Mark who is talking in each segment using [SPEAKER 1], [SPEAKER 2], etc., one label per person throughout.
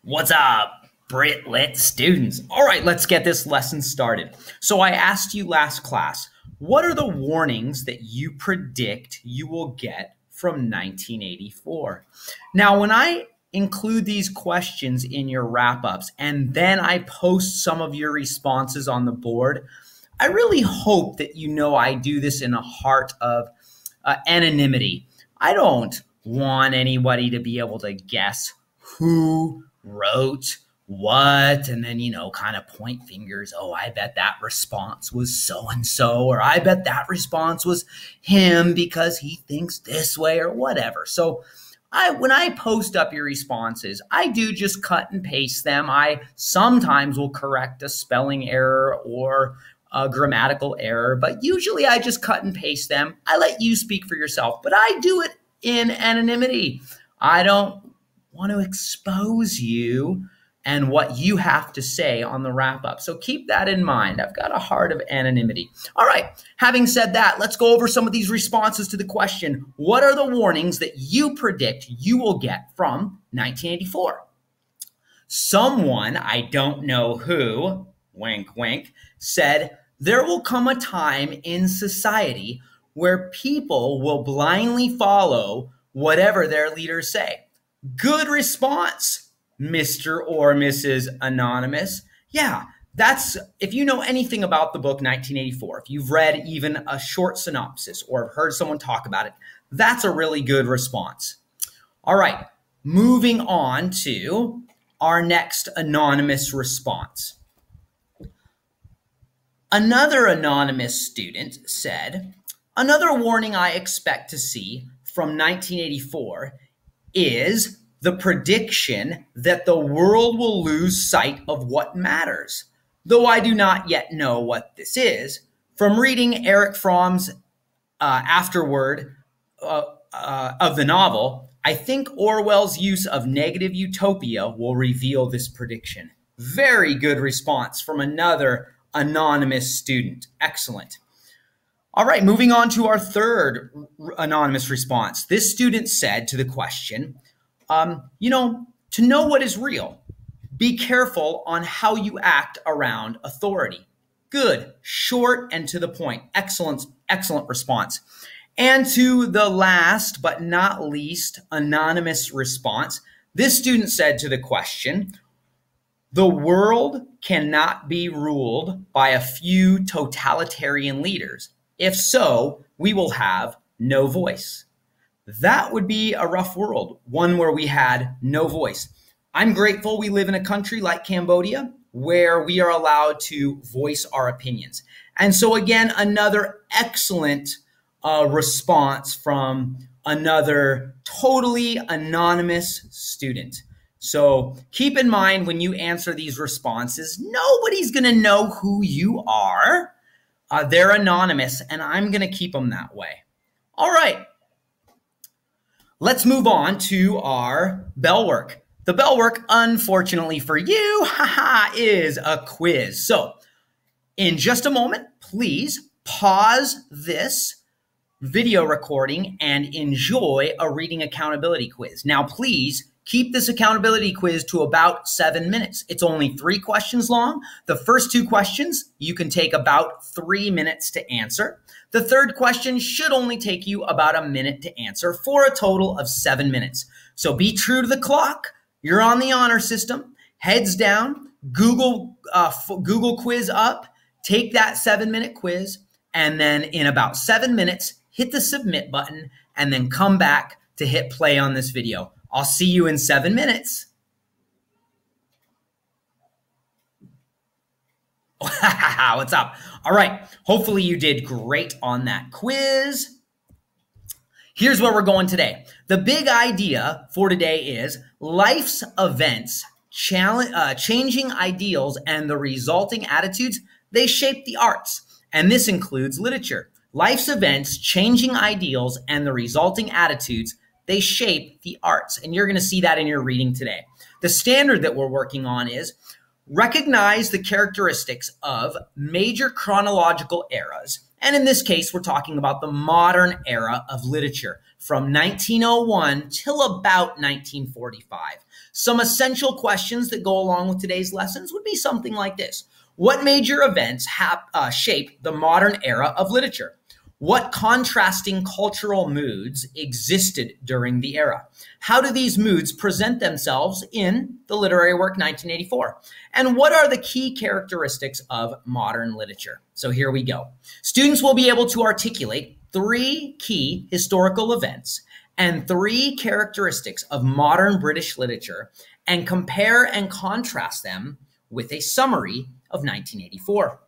[SPEAKER 1] What's up, Brit Lit students? All right, let's get this lesson started. So I asked you last class, what are the warnings that you predict you will get from 1984? Now, when I include these questions in your wrap-ups and then I post some of your responses on the board, I really hope that you know I do this in a heart of anonymity. I don't want anybody to be able to guess who wrote what and then, kind of point fingers. Oh, I bet that response was so-and-so, or I bet that response was him because he thinks this way or whatever. So when I post up your responses, I do just cut and paste them. I sometimes will correct a spelling error or a grammatical error, but usually I just cut and paste them. I let you speak for yourself, but I do it in anonymity. I don't want to expose you and what you have to say on the wrap-up. So keep that in mind. I've got a heart of anonymity. All right, having said that, let's go over some of these responses to the question, what are the warnings that you predict you will get from 1984? Someone, I don't know who, wink, wink, said, there will come a time in society where people will blindly follow whatever their leaders say. Good response, Mr. or Mrs. Anonymous. Yeah, that's, if you know anything about the book 1984, if you've read even a short synopsis or heard someone talk about it, that's a really good response. All right, moving on to our next anonymous response. Another anonymous student said, another warning I expect to see from 1984 is the prediction that the world will lose sight of what matters. Though I do not yet know what this is, from reading Erich Fromm's afterword of the novel, I think Orwell's use of negative utopia will reveal this prediction. Very good response from another anonymous student. Excellent. All right, moving on to our third anonymous response. This student said to the question, to know what is real, be careful on how you act around authority. Good, short and to the point. Excellent, excellent response. And to the last but not least anonymous response, this student said to the question, the world cannot be ruled by a few totalitarian leaders. If so, we will have no voice. That would be a rough world, one where we had no voice. I'm grateful we live in a country like Cambodia where we are allowed to voice our opinions. And so again, another excellent response from another totally anonymous student. So keep in mind when you answer these responses, nobody's going to know who you are. They're anonymous, and I'm going to keep them that way. All right. Let's move on to our bell work. The bell work, unfortunately for you, is a quiz. So in just a moment, please pause this video recording and enjoy a reading accountability quiz. Now, please keep this accountability quiz to about 7 minutes. It's only 3 questions long. The first 2 questions you can take about 3 minutes to answer. The third question should only take you about a minute to answer for a total of 7 minutes. So be true to the clock. You're on the honor system. Heads down, Google quiz up, take that 7-minute quiz, and then in about 7 minutes, hit the submit button, and then come back to hit play on this video. I'll see you in 7 minutes. What's up? All right. Hopefully you did great on that quiz. Here's where we're going today. The big idea for today is life's events, changing ideals, and the resulting attitudes, they shape the arts. And this includes literature. Life's events, changing ideals, and the resulting attitudes, they shape the arts. And you're going to see that in your reading today. The standard that we're working on is recognize the characteristics of major chronological eras. And in this case, we're talking about the modern era of literature from 1901 till about 1945. Some essential questions that go along with today's lessons would be something like this. What major events shape the modern era of literature? What contrasting cultural moods existed during the era? How do these moods present themselves in the literary work 1984? And what are the key characteristics of modern literature? So here we go. Students will be able to articulate 3 key historical events and 3 characteristics of modern British literature and compare and contrast them with a summary of 1984.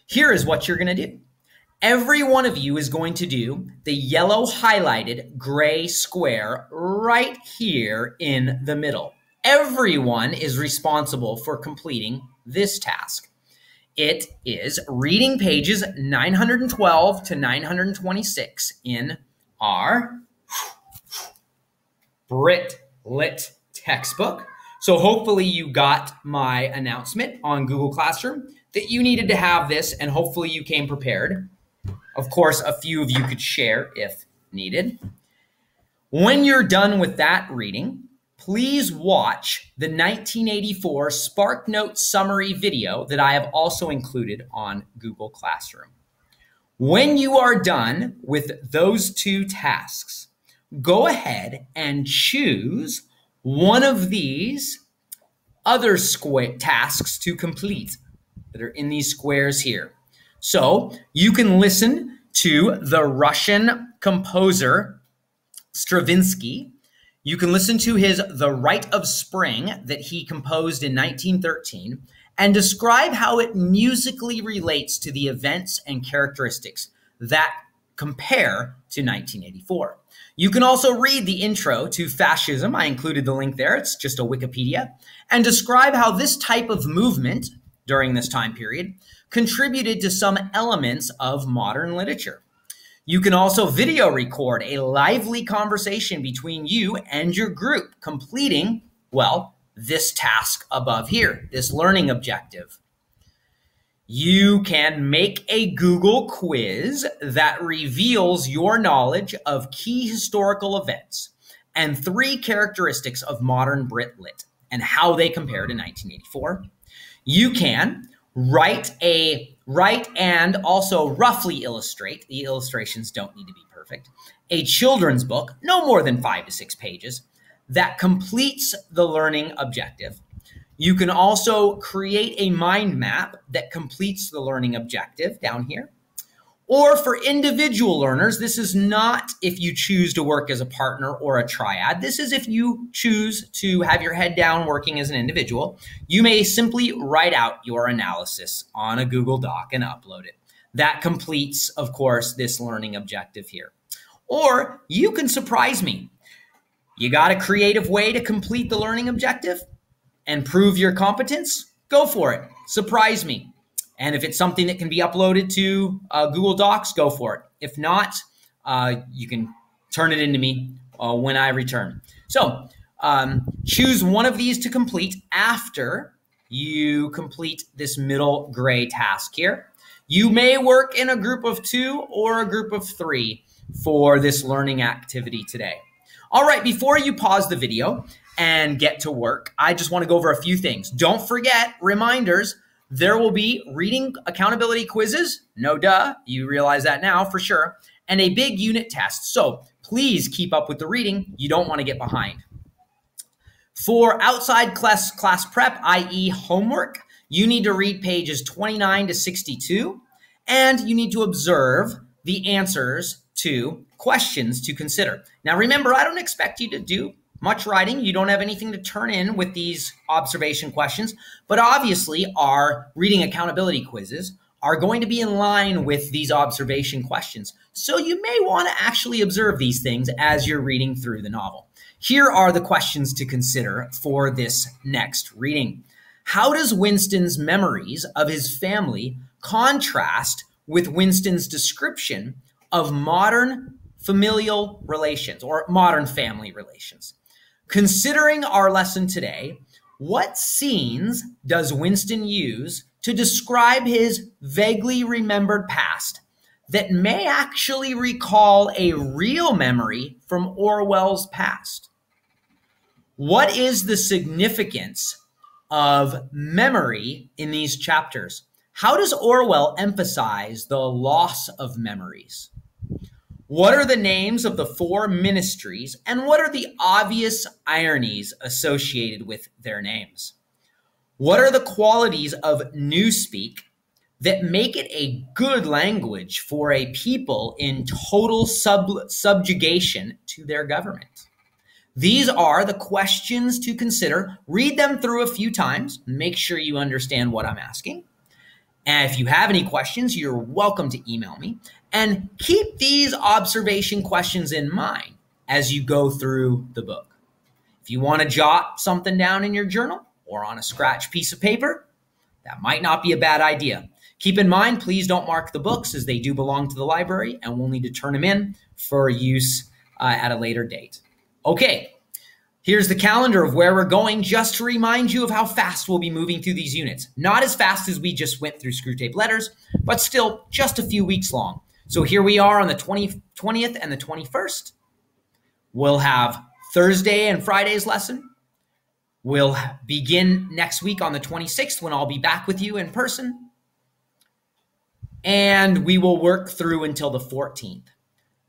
[SPEAKER 1] Here is what you're going to do. Every one of you is going to do the yellow highlighted gray square right here in the middle. Everyone is responsible for completing this task. It is reading pages 912 to 926 in our Brit Lit textbook. So hopefully you got my announcement on Google Classroom that you needed to have this, and hopefully you came prepared. Of course, a few of you could share if needed. When you're done with that reading, please watch the 1984 SparkNotes summary video that I have also included on Google Classroom. When you are done with those 2 tasks, go ahead and choose one of these other tasks to complete that are in these squares here. So you can listen to the Russian composer Stravinsky. You can listen to his The Rite of Spring that he composed in 1913 and describe how it musically relates to the events and characteristics that compare to 1984. You can also read the intro to Fascism. I included the link there. It's just a Wikipedia. And describe how this type of movement during this time period contributed to some elements of modern literature. You can also video record a lively conversation between you and your group, completing, well, this task above here, this learning objective. You can make a Google quiz that reveals your knowledge of key historical events and 3 characteristics of modern Brit Lit and how they compare to 1984. You can write and also roughly illustrate, the illustrations don't need to be perfect, a children's book, no more than 5 to 6 pages, that completes the learning objective. You can also create a mind map that completes the learning objective down here. Or for individual learners, this is not if you choose to work as a partner or a triad. This is if you choose to have your head down working as an individual. You may simply write out your analysis on a Google Doc and upload it. That completes, of course, this learning objective here. Or you can surprise me. You got a creative way to complete the learning objective and prove your competence? Go for it. Surprise me. And if it's something that can be uploaded to Google Docs, go for it. If not, you can turn it into me when I return. So choose one of these to complete after you complete this middle gray task here. You may work in a group of 2 or a group of 3 for this learning activity today. All right, before you pause the video and get to work, I just want to go over a few things. Don't forget, reminders, there will be reading accountability quizzes. No duh, you realize that now for sure. And a big unit test. So please keep up with the reading. You don't want to get behind. For outside class prep, i.e. homework, you need to read pages 29 to 62, and you need to observe the answers to questions to consider. Now remember, I don't expect you to do much writing. You don't have anything to turn in with these observation questions, but obviously our reading accountability quizzes are going to be in line with these observation questions. So you may want to actually observe these things as you're reading through the novel. Here are the questions to consider for this next reading. How does Winston's memories of his family contrast with Winston's description of modern familial relations or modern family relations? Considering our lesson today, what scenes does Winston use to describe his vaguely remembered past that may actually recall a real memory from Orwell's past? What is the significance of memory in these chapters? How does Orwell emphasize the loss of memories? What are the names of the four ministries, and what are the obvious ironies associated with their names? What are the qualities of Newspeak that make it a good language for a people in total subjugation to their government? These are the questions to consider. Read them through a few times. Make sure you understand what I'm asking. And if you have any questions, you're welcome to email me. And keep these observation questions in mind as you go through the book. If you want to jot something down in your journal or on a scratch piece of paper, that might not be a bad idea. Keep in mind, please don't mark the books as they do belong to the library, and we'll need to turn them in for use at a later date. Okay, here's the calendar of where we're going, just to remind you of how fast we'll be moving through these units. Not as fast as we just went through Screwtape Letters, but still just a few weeks long. So here we are on the 20th and the 21st. We'll have Thursday and Friday's lesson. We'll begin next week on the 26th when I'll be back with you in person. And we will work through until the 14th.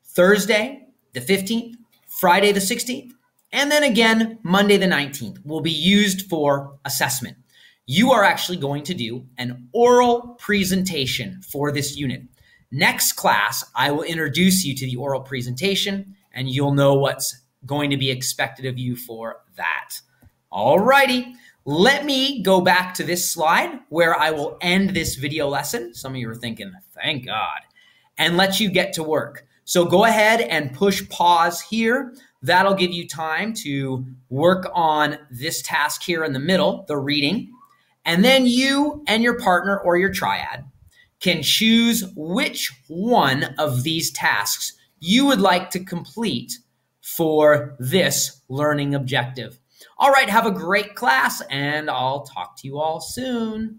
[SPEAKER 1] Thursday, the 15th, Friday, the 16th, and then again, Monday, the 19th will be used for assessment. You are actually going to do an oral presentation for this unit. Next class, I will introduce you to the oral presentation, and you'll know what's going to be expected of you for that. All righty, let me go back to this slide where I will end this video lesson. Some of you are thinking, thank God, and let you get to work. So go ahead and push pause here. That'll give you time to work on this task here in the middle, the reading. And then you and your partner or your triad can choose which one of these tasks you would like to complete for this learning objective. All right, have a great class, and I'll talk to you all soon.